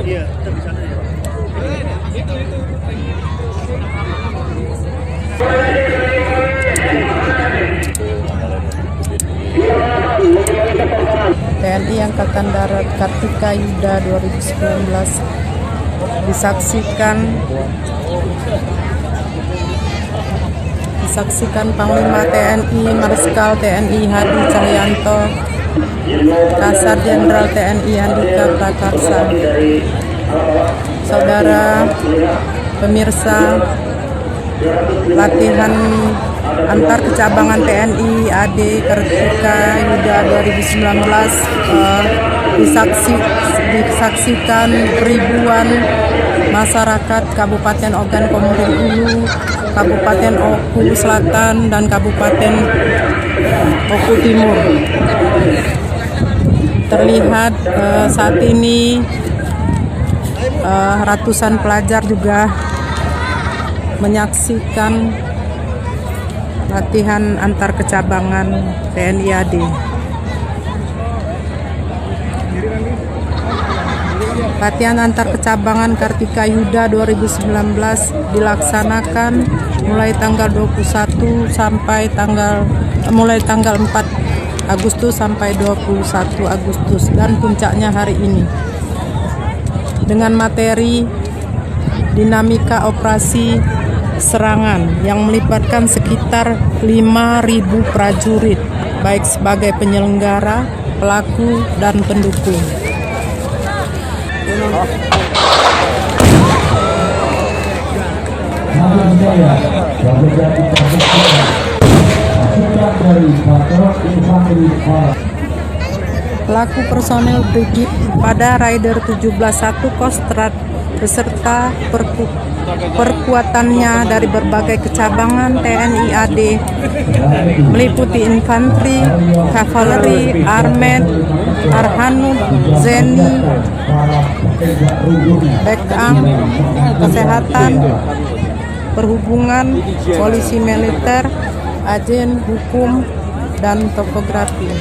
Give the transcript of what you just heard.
Iya, kita di sana ya. TNI Angkatan Darat Kartika Yuda 2019 disaksikan Panglima TNI Marskal TNI Hadi Cahyanto, Kasar Jenderal TNI Andika Prakarsa. Saudara pemirsa, latihan antar kecabangan TNI AD Kartika Yuda 2019 disaksikan ribuan masyarakat Kabupaten Ogan Komering Ulu, Kabupaten Oku Selatan, dan Kabupaten Oku Timur. Terlihat saat ini ratusan pelajar juga menyaksikan latihan antar kecabangan TNI AD. Latihan antar kecabangan Kartika Yuda 2019 dilaksanakan mulai tanggal 21 sampai tanggal 4 Agustus sampai 21 Agustus dan puncaknya hari ini. Dengan materi dinamika operasi serangan yang melibatkan sekitar 5.000 prajurit, baik sebagai penyelenggara, pelaku, dan pendukung. Pelaku personel Brigit pada Raider 17-1 Kostrad beserta perkuatannya dari berbagai kecabangan TNI AD meliputi infanteri, kavaleri, armet, arhanud, zeni, backup, kesehatan, perhubungan, polisi militer, agen hukum, dan topografi.